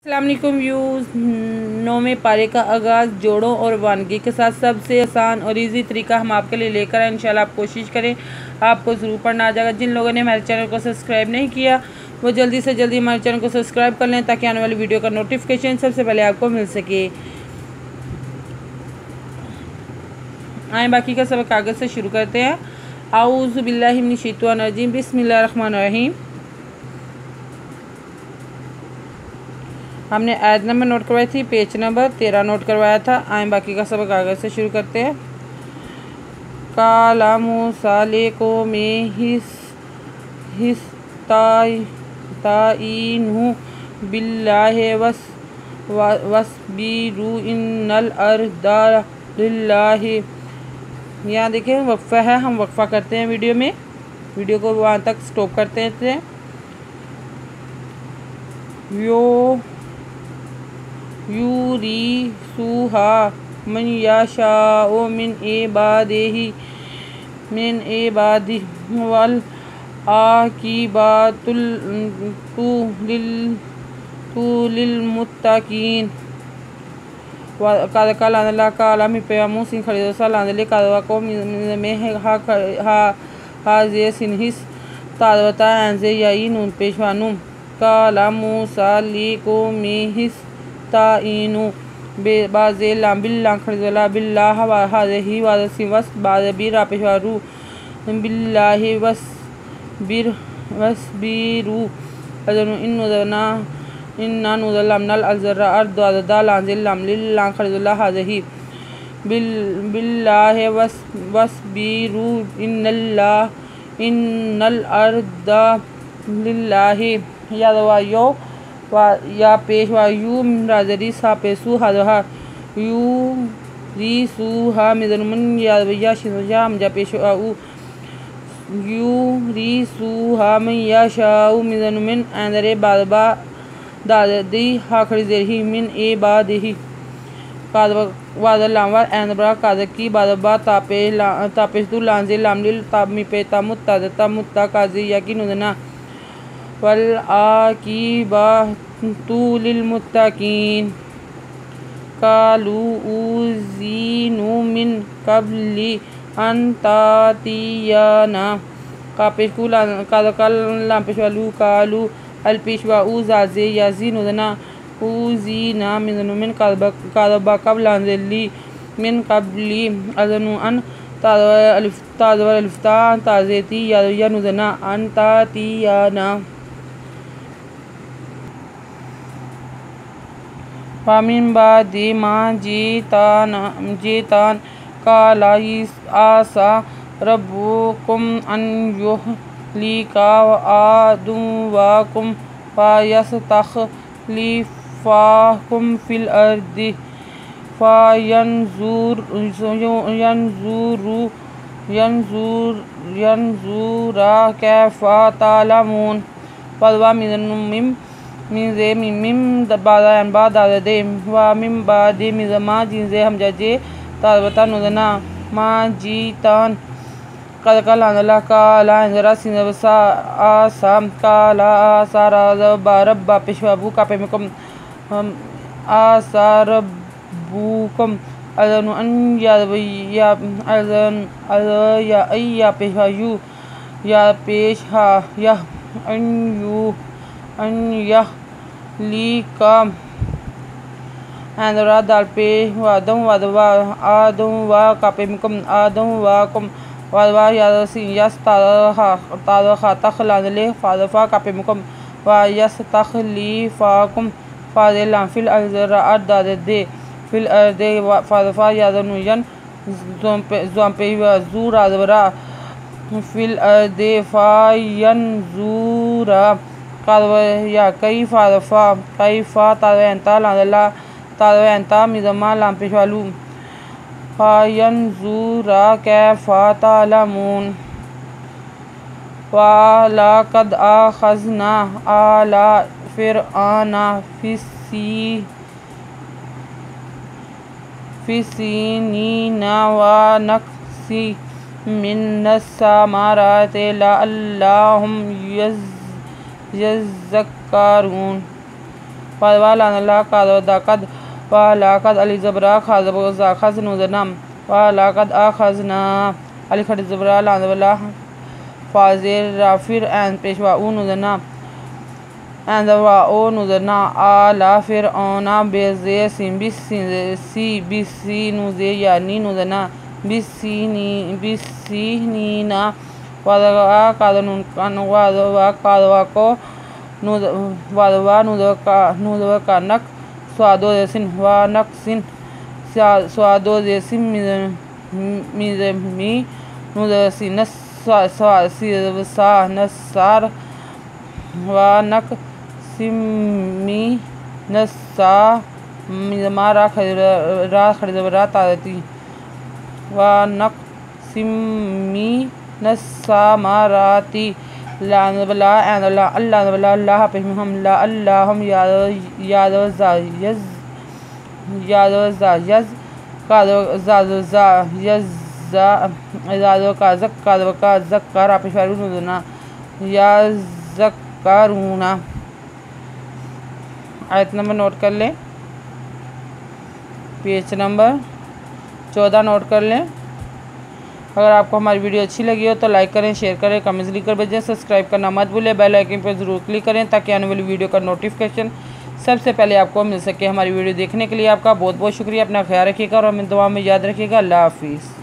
अस्सलाम वालेकुम व्यूज़। 9वें पारे का आगाज़ जोड़ों और वानगी के साथ सबसे आसान और इजी तरीका हम आपके लिए लेकर आए। इंशाल्लाह आप कोशिश करें, आपको ज़रूर पढ़ना आ जाएगा। जिन लोगों ने हमारे चैनल को सब्सक्राइब नहीं किया वो जल्दी से जल्दी हमारे चैनल को सब्सक्राइब कर लें ताकि आने वाली वीडियो का नोटिफिकेशन सबसे पहले आपको मिल सके। आए बाकी का सबक कागज़ से शुरू करते हैं। आऊज़ु बिल्लाहि मिनश शैतानिर रजीम, बिस्मिल्लाहिर रहमानिर रहीम। हमने आयत नंबर नोट करवाई थी, पेज नंबर 13 नोट करवाया था। आए बाकी का सबक कागज़ से शुरू करते हैं। काला मूसा लेको में हिस ताइनु बिल्लाहि वस्बिरु इन्नल अर्दा लिल्लाहि। यहाँ देखें वक्फ़ा है, हम वक्फ़ा करते हैं वीडियो को वहाँ तक स्टॉप करते हैं। यूरिसुहा मन यशाओ मिन इबादिही वल आकिबातुल लिलमुत्तकीन। काला काला मी पेमु सिन खरीदोसा लांदले कादवा को में हा जे सिनहिस तादवता एंजे याई नून पेशवानुम। काला मूसा लीको में हिस ताइनु बाजे लांबिल्ला खरीदला बिल्लाह हाज़ेही वाज़सिवस बाज़बीर पेशवारू बिल्लाहि वस्बिरु अजनु इन्ना नुज़ल्लमनल अज़रा अर्दा लांजिल लामलिल लां खरीदला हाज़ेही बिल्लाहि वस्बिरु इन्नल अर्दा लिल्लाहि यादवायो या पेशवायु राजरी सापेसु हादहा यू रीसु हा मिजनुमन या शिनजा हमजा पेशवाउ यू रीसु हा मन यशाउ मिजनुमन अंदरे बादबा दादी हा खरीदेही मिन ए बादही वादलावा एंदबरा कादकी बादबा तापेश तु लांजे लामलिल तामी पेता मुत्ता काजी याकी नुदना वल आकिबातु लिलमुत्तकीन। कालू उज़ीनु मिन कब्ली अन तातियाना कापेशवालू कालू अलपेशवा उज़ाजे याजीनुदना उज़ीना मिन कादबा कबलांजली मिन कब्ली अजनु अन ताज़वा अलिफ्ता ताज़ेती यानुदना अन तातियाना। फामिन बादी माँ जीतान काला आसा रब्बुकुम अन युहलिका आदुवाकुम फायस्तखलिफाकुम फिल अर्दि यंजुरा कैफा तालमून पदवा मिज़े मिम बादा अनबा दादे वा मिम बादे मिज़मा जिनजे हमजाजे तादवता नुदना मा जीतान काला काला इंजरा सिनबसा आसाम काला आसारा रब्बा पेशवाबू कापेमकुम आसारबुकुम अज़नु अन या पेशवायु या पेश हा यह अन यह लीका एंदरा दाल पे वादम वादवा आदम वा कापेमकुम आदम वाकुम वादवा यादसिन यस तादखा तखलादले फादफा कापेमकुम वा यस तखलीफाकुम फादिला फिल अज़रा अर्दादे फिल अर्दे फादफा यादनुयन ज़ुम्पे ज़ूरा ज़बरा फिल अर्दे फायनज़ूरा कादवा या कैफा तादवंता लादला तादवंता मिज़मा लांपेशवालू फायनज़ूरा कैफा तालमून। वाला कद आखज़ना आला फ़िरआना फिस्सीनीना व नक्सी मिन्नस्समाराति लअल्लहुम यज़्ज़क्कारून। वा ला काद दाकद वा लाकद अली ज़बरा खाज़ ज़ाखज़ नुज़ना वा लाकद आखज़ना अली खड़ी ज़बरा लांदवला फ़ाज़िर राफ़िर एन पेशवा ऊ नुज़ना एन वा ओ नुज़ना आला फिर ओना बेज़े सी बिसी नुज़े यानी नुज़ना बिसी नीना वादवा कादनुन कान वादवा कादवा को वादवा नुदवा कानक स्वादो जैसिन वानक सिन स्वादो जैसिन मिज़मी नुदसिन सा नसार वानक सिमी नसा मिज़मा रा खरीदबरा तादती वानक सिमी नसा माराती लानबला एनला अल्लाह अल्लाह पे हम ला अल्लाह हम यादव जायज का ज़क्कार पेशवारूना या ज़क्कारूना। आयत नंबर नोट कर लें, पेज नंबर 14 नोट कर लें। अगर आपको हमारी वीडियो अच्छी लगी हो तो लाइक करें, शेयर करें, कमेंट्स लिखकर भेजें। सब्सक्राइब करना मत भूलें, बेल आइकन पर ज़रूर क्लिक करें ताकि आने वाली वीडियो का नोटिफिकेशन सबसे पहले आपको मिल सके। हमारी वीडियो देखने के लिए आपका बहुत बहुत शुक्रिया। अपना ख्याल रखिएगा और हमें दुआ में याद रखिएगा। अल्लाह हाफिज़।